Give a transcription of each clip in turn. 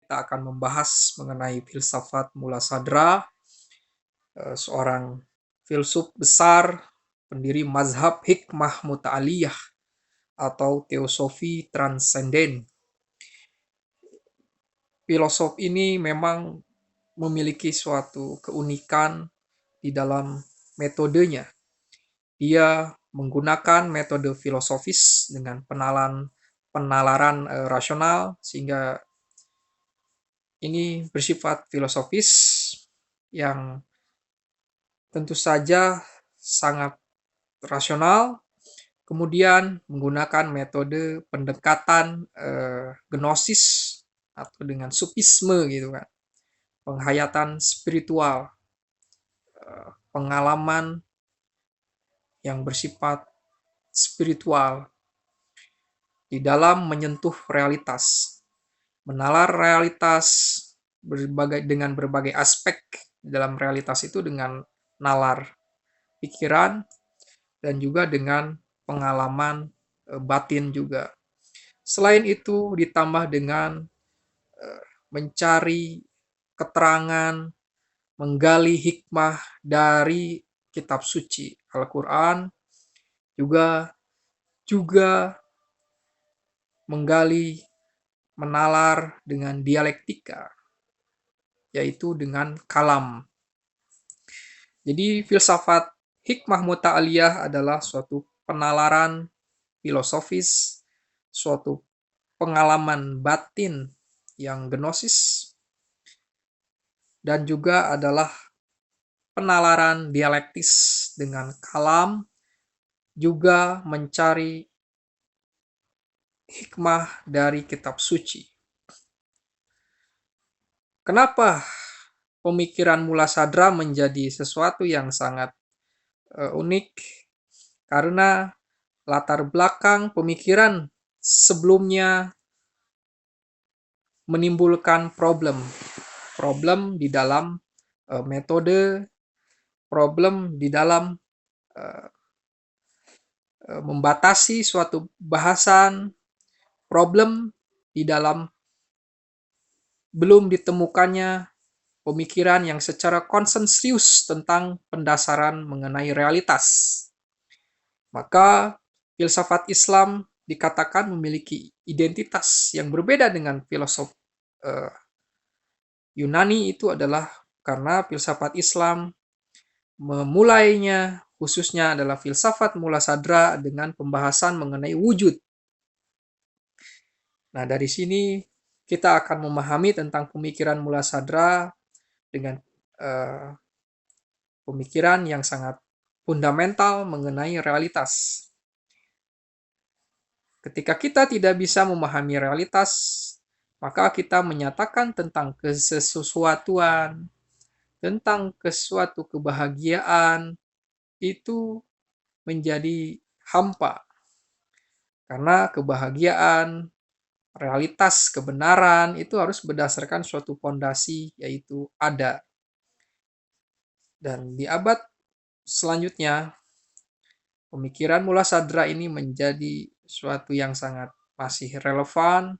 kita akan membahas mengenai filsafat Mullasadra, seorang filsuf besar, pendiri mazhab hikmah muta'aliyah atau teosofi transenden. Filosof ini memang memiliki suatu keunikan di dalam metodenya. Dia menggunakan metode filosofis dengan penalaran rasional, sehingga ini bersifat filosofis yang tentu saja sangat rasional, kemudian menggunakan metode pendekatan gnosis atau dengan sufisme gitu kan, penghayatan spiritual, pengalaman yang bersifat spiritual di dalam menyentuh realitas, menalar realitas dengan berbagai aspek dalam realitas itu, dengan nalar pikiran dan juga dengan pengalaman batin juga. Selain itu ditambah dengan mencari keterangan, menggali hikmah dari kitab suci Al-Quran, juga menggali, menalar dengan dialektika, yaitu dengan kalam. Jadi filsafat hikmah muta'aliyah adalah suatu penalaran filosofis, suatu pengalaman batin yang gnosis, dan juga adalah penalaran dialektis dengan kalam, juga mencari hikmah dari kitab suci. Kenapa pemikiran Mullasadra menjadi sesuatu yang sangat unik? Karena latar belakang pemikiran sebelumnya menimbulkan problem di dalam metode, problem di dalam membatasi suatu bahasan, problem di dalam belum ditemukannya pemikiran yang secara konsensus tentang pendasaran mengenai realitas. Maka filsafat Islam dikatakan memiliki identitas yang berbeda dengan filosof Yunani. Itu adalah karena filsafat Islam memulainya, khususnya adalah filsafat Mullasadra, dengan pembahasan mengenai wujud. Nah, dari sini kita akan memahami tentang pemikiran Mullasadra dengan pemikiran yang sangat fundamental mengenai realitas. Ketika kita tidak bisa memahami realitas, maka kita menyatakan tentang kesesuatuan, tentang suatu kebahagiaan, itu menjadi hampa. Karena kebahagiaan, realitas, kebenaran itu harus berdasarkan suatu fondasi, yaitu ada. Dan di abad selanjutnya, pemikiran Mullasadra ini menjadi suatu yang sangat masih relevan,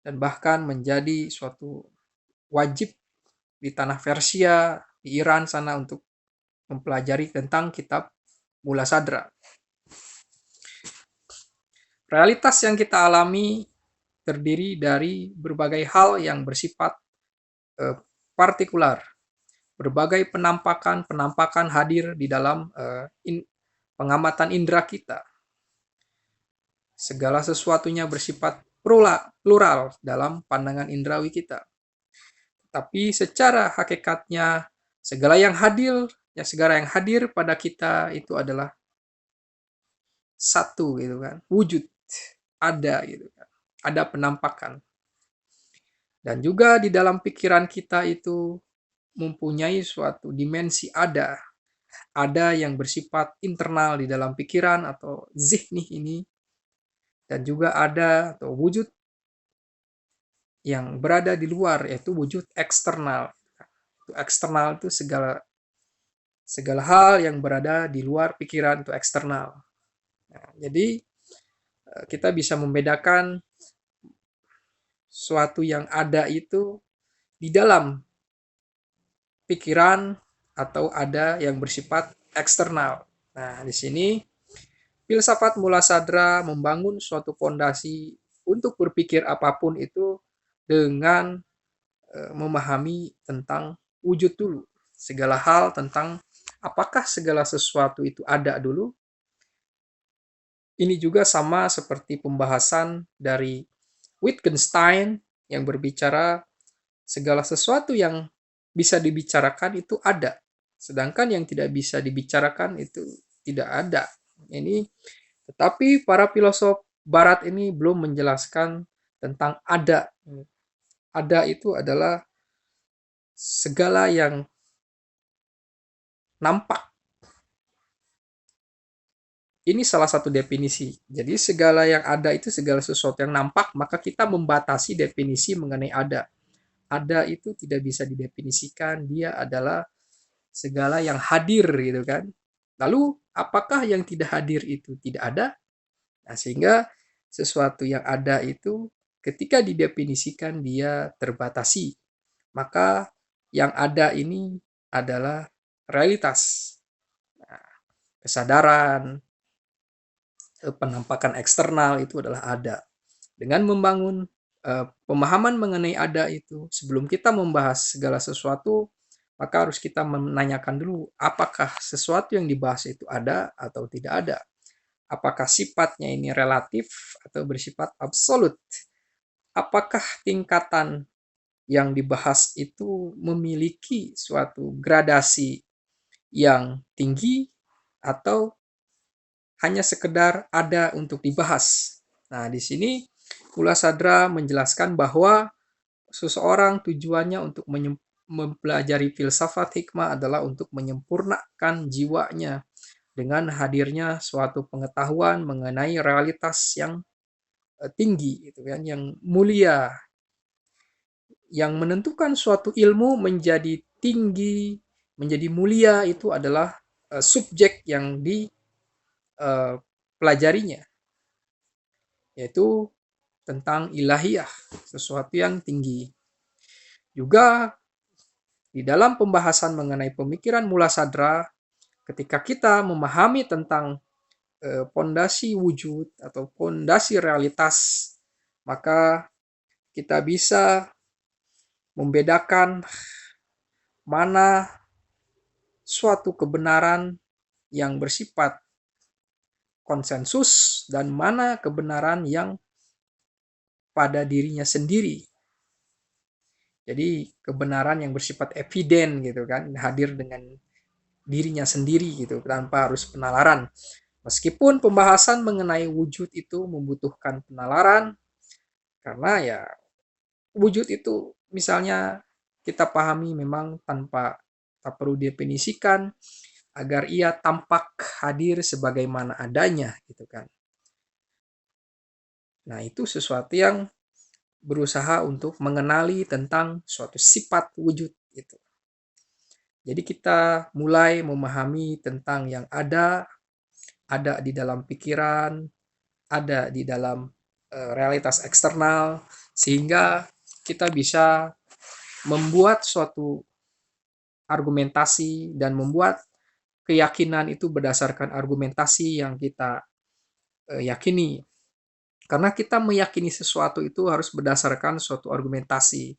dan bahkan menjadi suatu wajib di tanah Persia, di Iran sana, untuk mempelajari tentang kitab Mullasadra. Realitas yang kita alami terdiri dari berbagai hal yang bersifat partikular. Berbagai penampakan hadir di dalam pengamatan indera kita. Segala sesuatunya bersifat plural dalam pandangan indrawi kita. Tapi secara hakikatnya segala yang hadir pada kita itu adalah satu gitu kan, wujud, ada gitu kan, ada penampakan. Dan juga di dalam pikiran kita itu mempunyai suatu dimensi ada yang bersifat internal di dalam pikiran atau zihni ini, dan juga ada atau wujud yang berada di luar, yaitu wujud eksternal. Eksternal itu segala hal yang berada di luar pikiran, itu eksternal. Nah, jadi kita bisa membedakan suatu yang ada itu di dalam pikiran atau ada yang bersifat eksternal. Nah, di sini filsafat mulasadra membangun suatu fondasi untuk berpikir apapun itu dengan memahami tentang wujud dulu. Segala hal tentang apakah segala sesuatu itu ada dulu. Ini juga sama seperti pembahasan dari Wittgenstein yang berbicara segala sesuatu yang bisa dibicarakan itu ada. Sedangkan yang tidak bisa dibicarakan itu tidak ada. Ini tetapi para filosof barat ini belum menjelaskan tentang ada. Ada itu adalah segala yang nampak. Ini salah satu definisi. Jadi segala yang ada itu segala sesuatu yang nampak, maka kita membatasi definisi mengenai ada. Ada itu tidak bisa didefinisikan, dia adalah segala yang hadir gitu kan. Lalu apakah yang tidak hadir itu tidak ada? Nah, sehingga sesuatu yang ada itu ketika didefinisikan dia terbatasi. Maka yang ada ini adalah realitas. Nah, kesadaran, penampakan eksternal itu adalah ada. Dengan membangun pemahaman mengenai ada itu, sebelum kita membahas segala sesuatu, maka harus kita menanyakan dulu apakah sesuatu yang dibahas itu ada atau tidak ada. Apakah sifatnya ini relatif atau bersifat absolut? Apakah tingkatan yang dibahas itu memiliki suatu gradasi yang tinggi atau hanya sekedar ada untuk dibahas. Nah, di sini Sadra menjelaskan bahwa seseorang tujuannya untuk mempelajari filsafat hikmah adalah untuk menyempurnakan jiwanya dengan hadirnya suatu pengetahuan mengenai realitas yang tinggi, gitu kan, yang mulia, yang menentukan suatu ilmu menjadi tinggi, menjadi mulia itu adalah subjek yang dipelajarinya, yaitu tentang ilahiyah, sesuatu yang tinggi. Juga di dalam pembahasan mengenai pemikiran Mulasadra, ketika kita memahami tentang pondasi wujud atau pondasi realitas, maka kita bisa membedakan mana suatu kebenaran yang bersifat konsensus dan mana kebenaran yang pada dirinya sendiri. Jadi kebenaran yang bersifat eviden gitu kan, hadir dengan dirinya sendiri gitu tanpa harus penalaran. Meskipun pembahasan mengenai wujud itu membutuhkan penalaran, karena ya wujud itu misalnya kita pahami memang tanpa tak perlu definisikan agar ia tampak hadir sebagaimana adanya gitu kan. Nah, itu sesuatu yang berusaha untuk mengenali tentang suatu sifat wujud itu. Jadi kita mulai memahami tentang yang ada di dalam pikiran, ada di dalam realitas eksternal, sehingga kita bisa membuat suatu argumentasi dan membuat keyakinan itu berdasarkan argumentasi yang kita yakini. Karena kita meyakini sesuatu itu harus berdasarkan suatu argumentasi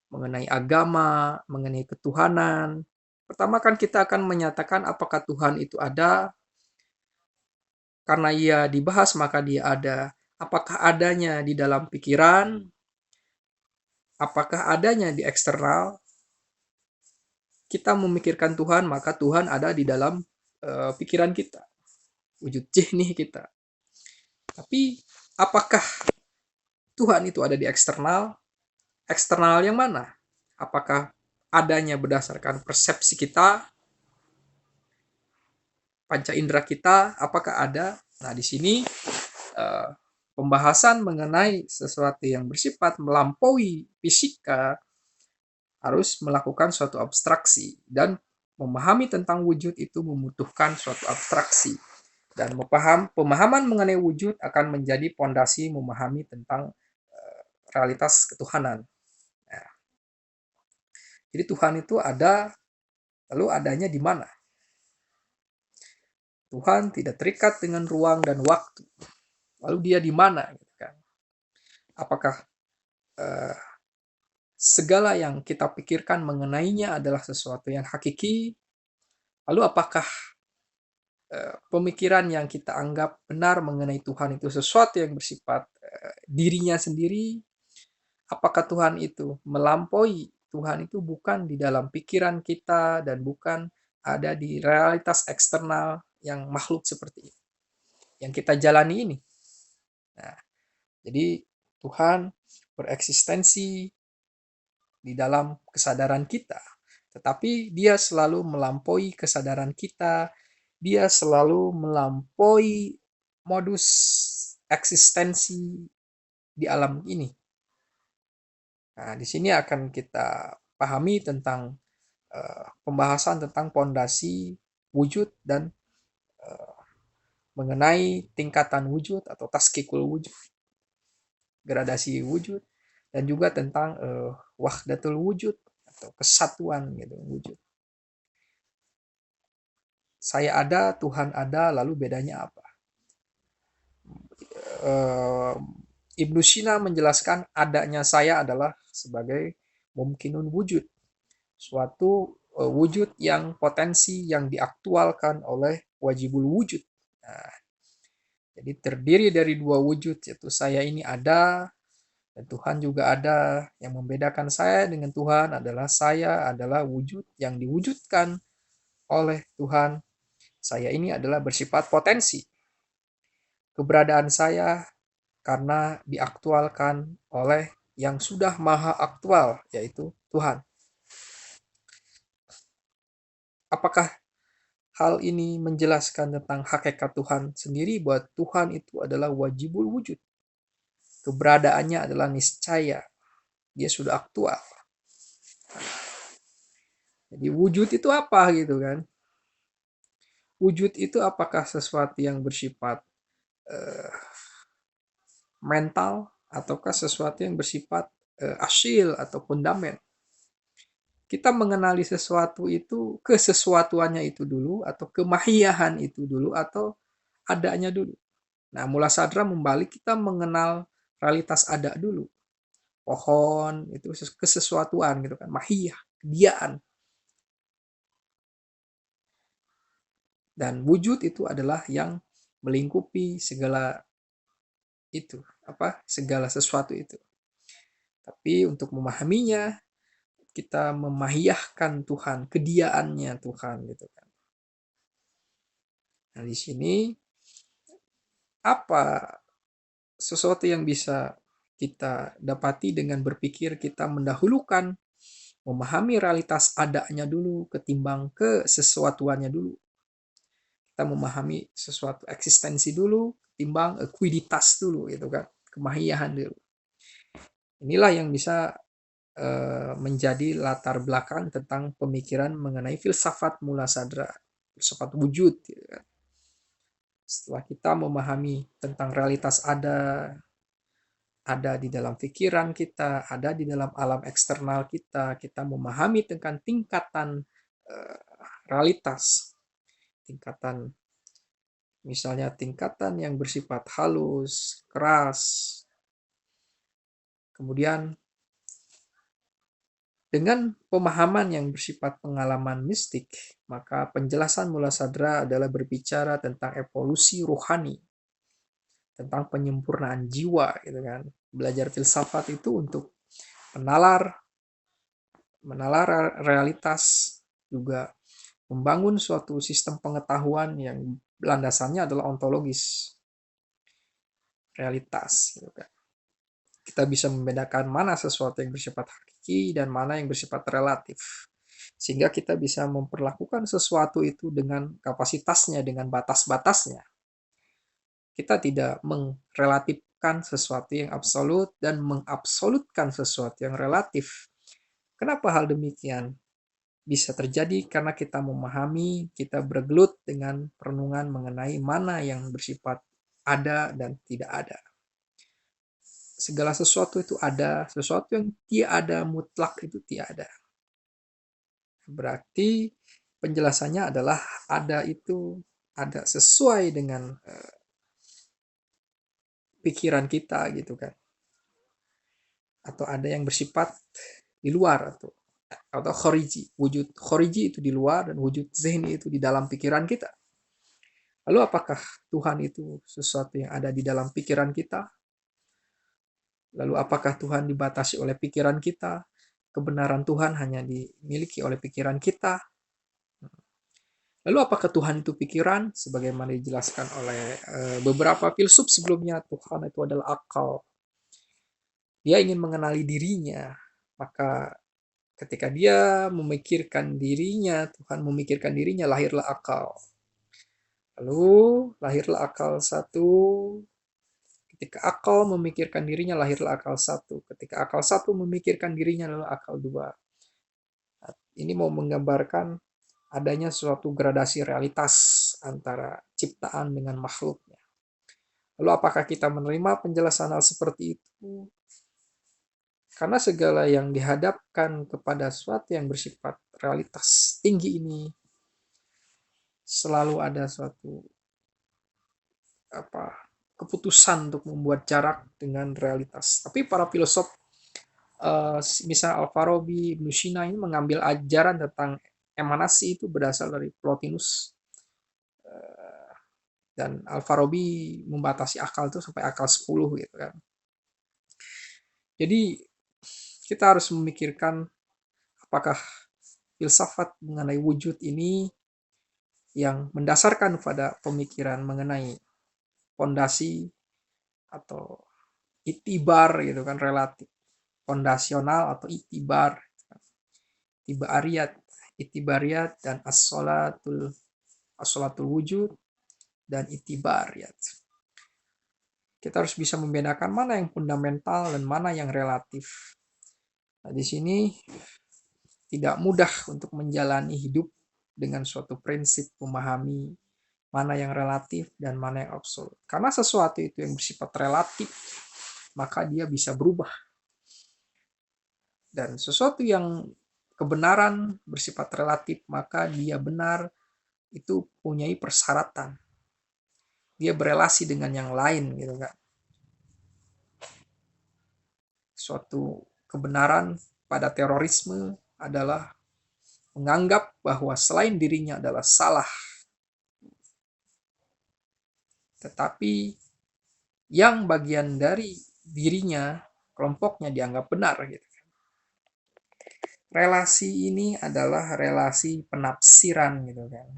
mengenai agama, mengenai ketuhanan. Pertama kan kita akan menyatakan apakah Tuhan itu ada, karena ia dibahas maka dia ada. Apakah adanya di dalam pikiran, apakah adanya di eksternal. Kita memikirkan Tuhan, maka Tuhan ada di dalam pikiran kita, wujud jihnih kita. Tapi apakah Tuhan itu ada di eksternal? Eksternal yang mana? Apakah adanya berdasarkan persepsi kita, panca indera kita, apakah ada? Nah, di sini pembahasan mengenai sesuatu yang bersifat melampaui fisika harus melakukan suatu abstraksi, dan memahami tentang wujud itu membutuhkan suatu abstraksi, dan pemahaman mengenai wujud akan menjadi pondasi memahami tentang realitas ketuhanan. Nah, jadi Tuhan itu ada, lalu adanya di mana? Tuhan tidak terikat dengan ruang dan waktu. Lalu dia di mana? Gitu kan? Apakah segala yang kita pikirkan mengenainya adalah sesuatu yang hakiki? Lalu apakah pemikiran yang kita anggap benar mengenai Tuhan itu sesuatu yang bersifat dirinya sendiri? Apakah Tuhan itu melampaui? Tuhan itu bukan di dalam pikiran kita dan bukan ada di realitas eksternal yang makhluk seperti ini, yang kita jalani ini. Nah, jadi Tuhan bereksistensi di dalam kesadaran kita, tetapi dia selalu melampaui kesadaran kita, dia selalu melampaui modus eksistensi di alam ini. Nah, di sini akan kita pahami tentang pembahasan tentang pondasi wujud dan mengenai tingkatan wujud atau taskikul wujud, gradasi wujud, dan juga tentang wahdatul wujud atau kesatuan gitu wujud. Saya ada, Tuhan ada, lalu bedanya apa? Ibnu Sina menjelaskan adanya saya adalah sebagai mumkinun wujud, suatu wujud yang potensi yang diaktualkan oleh wajibul wujud. Nah, jadi terdiri dari dua wujud, yaitu saya ini ada dan Tuhan juga ada. Yang membedakan saya dengan Tuhan adalah saya adalah wujud yang diwujudkan oleh Tuhan. Saya ini adalah bersifat potensi. Keberadaan saya karena diaktualkan oleh yang sudah maha aktual, yaitu Tuhan. Apakah hal ini menjelaskan tentang hakikat Tuhan sendiri, bahwa Tuhan itu adalah wajibul wujud? Keberadaannya adalah niscaya, dia sudah aktual. Jadi wujud itu apa gitu kan? Wujud itu apakah sesuatu yang bersifat mental ataukah sesuatu yang bersifat asil atau fundament? Kita mengenali sesuatu itu kesesuatuannya itu dulu, atau kemahiyahan itu dulu, atau adanya dulu. Nah, mula sadra membalik, kita mengenal realitas ada dulu. Pohon itu kesesuatuan gitu kan, mahiyah, kediaan. Dan wujud itu adalah yang melingkupi segala itu, segala sesuatu itu. Tapi untuk memahaminya, kita memahiyahkan Tuhan, kediaannya Tuhan gitu kan. Nah, di sini apa sesuatu yang bisa kita dapati dengan berpikir kita mendahulukan memahami realitas adanya dulu ketimbang kesesuatuannya dulu. Kita memahami sesuatu eksistensi dulu ketimbang ekuiditas dulu gitu kan, kemahiyahan dulu. Inilah yang bisa menjadi latar belakang tentang pemikiran mengenai filsafat mula sadra, filsafat wujud gitu kan. Setelah kita memahami tentang realitas ada di dalam pikiran kita, ada di dalam alam eksternal kita, kita memahami tentang tingkatan realitas, tingkatan misalnya tingkatan yang bersifat halus, keras, kemudian dengan pemahaman yang bersifat pengalaman mistik, maka penjelasan mula sadra adalah berbicara tentang evolusi rohani, tentang penyempurnaan jiwa gitu kan. Belajar filsafat itu untuk menalar realitas, juga membangun suatu sistem pengetahuan yang landasannya adalah ontologis, realitas gitu kan. Kita bisa membedakan mana sesuatu yang bersifat hakiki dan mana yang bersifat relatif, sehingga kita bisa memperlakukan sesuatu itu dengan kapasitasnya, dengan batas-batasnya. Kita tidak merelatifkan sesuatu yang absolut dan mengabsolutkan sesuatu yang relatif. Kenapa hal demikian bisa terjadi? Karena kita memahami, kita bergelut dengan perenungan mengenai mana yang bersifat ada dan tidak ada. segala sesuatu itu ada, sesuatu yang tiada mutlak itu tiada. Berarti penjelasannya adalah ada itu ada sesuai dengan pikiran kita gitu kan. Atau ada yang bersifat di luar atau khoriji. Wujud khoriji itu di luar dan wujud zihni itu di dalam pikiran kita. Lalu apakah Tuhan itu sesuatu yang ada di dalam pikiran kita? Lalu apakah Tuhan dibatasi oleh pikiran kita? Kebenaran Tuhan hanya dimiliki oleh pikiran kita? Lalu apakah Tuhan itu pikiran? Sebagaimana dijelaskan oleh beberapa filsuf sebelumnya, Tuhan itu adalah akal. Dia ingin mengenali dirinya, maka ketika dia memikirkan dirinya, Tuhan memikirkan dirinya, lahirlah akal. Lalu lahirlah akal satu. Ketika akal memikirkan dirinya, lahirlah akal satu. Ketika akal satu memikirkan dirinya, lalu akal dua. Ini mau menggambarkan adanya suatu gradasi realitas antara ciptaan dengan makhluknya. Lalu apakah kita menerima penjelasan hal seperti itu? Karena segala yang dihadapkan kepada sesuatu yang bersifat realitas tinggi ini, selalu ada suatu keputusan untuk membuat jarak dengan realitas. Tapi para filosof, misalnya Al-Farabi, Ibnu Sina ini mengambil ajaran tentang emanasi itu berasal dari Plotinus. Dan Al-Farabi membatasi akal itu sampai akal 10 gitu kan. Jadi kita harus memikirkan apakah filsafat mengenai wujud ini yang mendasarkan pada pemikiran mengenai fondasi atau itibar gitu kan, relatif, fondasional atau itibar, itibariyat dan as-sholatul wujud dan itibariyat. Kita harus bisa membedakan mana yang fundamental dan mana yang relatif. Nah, di sini tidak mudah untuk menjalani hidup dengan suatu prinsip memahami mana yang relatif dan mana yang absolut. Karena sesuatu itu yang bersifat relatif, maka dia bisa berubah. Dan sesuatu yang kebenaran bersifat relatif, maka dia benar itu punyai persyaratan. Dia berelasi dengan yang lain gitu kan. Suatu kebenaran pada terorisme adalah menganggap bahwa selain dirinya adalah salah, tetapi yang bagian dari dirinya, kelompoknya dianggap benar gitu. Relasi ini adalah relasi penafsiran gitu kan.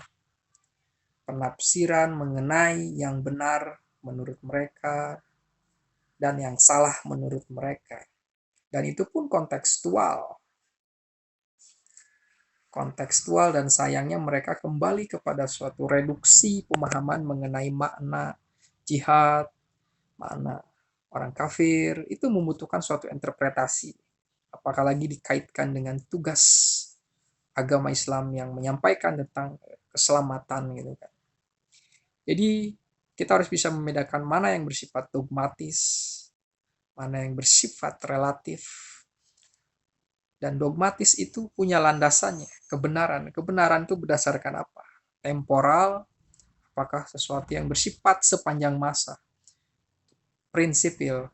Penafsiran mengenai yang benar menurut mereka dan yang salah menurut mereka. Dan itu pun kontekstual. Kontekstual dan sayangnya mereka kembali kepada suatu reduksi pemahaman mengenai makna jihad, makna orang kafir, itu membutuhkan suatu interpretasi. Apakah lagi dikaitkan dengan tugas agama Islam yang menyampaikan tentang keselamatan gitu kan. Jadi kita harus bisa membedakan mana yang bersifat dogmatis, mana yang bersifat relatif. Dan dogmatis itu punya landasannya, kebenaran. Kebenaran itu berdasarkan apa? Temporal, apakah sesuatu yang bersifat sepanjang masa. Prinsipil,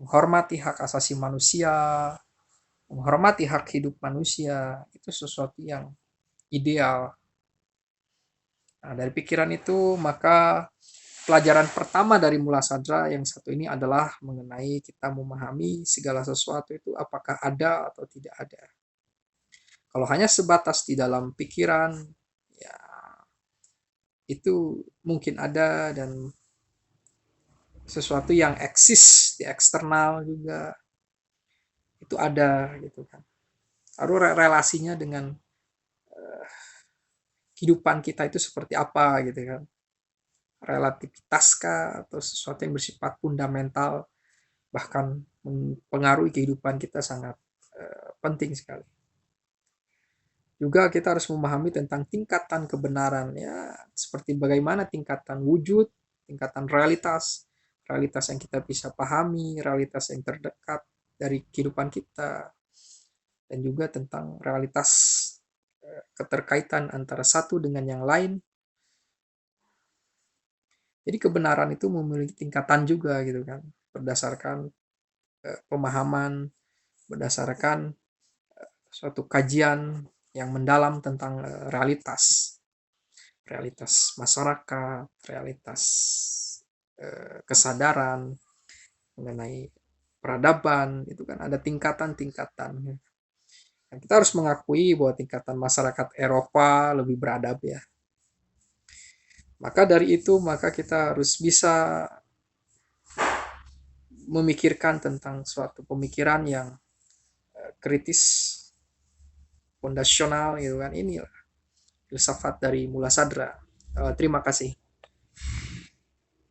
menghormati hak asasi manusia, menghormati hak hidup manusia, itu sesuatu yang ideal. Nah, dari pikiran itu, maka pelajaran pertama dari Mula Sadra yang satu ini adalah mengenai kita memahami segala sesuatu itu apakah ada atau tidak ada. Kalau hanya sebatas di dalam pikiran, ya itu mungkin ada, dan sesuatu yang eksis di eksternal juga itu ada gitu kan. Lalu relasinya dengan kehidupan kita itu seperti apa gitu kan. Relativitaskah atau sesuatu yang bersifat fundamental bahkan mempengaruhi kehidupan kita sangat penting sekali. Juga kita harus memahami tentang tingkatan kebenaran ya, seperti bagaimana tingkatan wujud, tingkatan realitas, realitas yang kita bisa pahami, realitas yang terdekat dari kehidupan kita, dan juga tentang realitas keterkaitan antara satu dengan yang lain. Jadi kebenaran itu memiliki tingkatan juga gitu kan, berdasarkan pemahaman, berdasarkan suatu kajian yang mendalam tentang realitas masyarakat, realitas kesadaran mengenai peradaban, itu kan ada tingkatan-tingkatan. Nah, kita harus mengakui bahwa tingkatan masyarakat Eropa lebih beradab ya. Maka dari itu, maka kita harus bisa memikirkan tentang suatu pemikiran yang kritis, fondasional gitu kan. Inilah filsafat dari Mula Sadra. Terima kasih.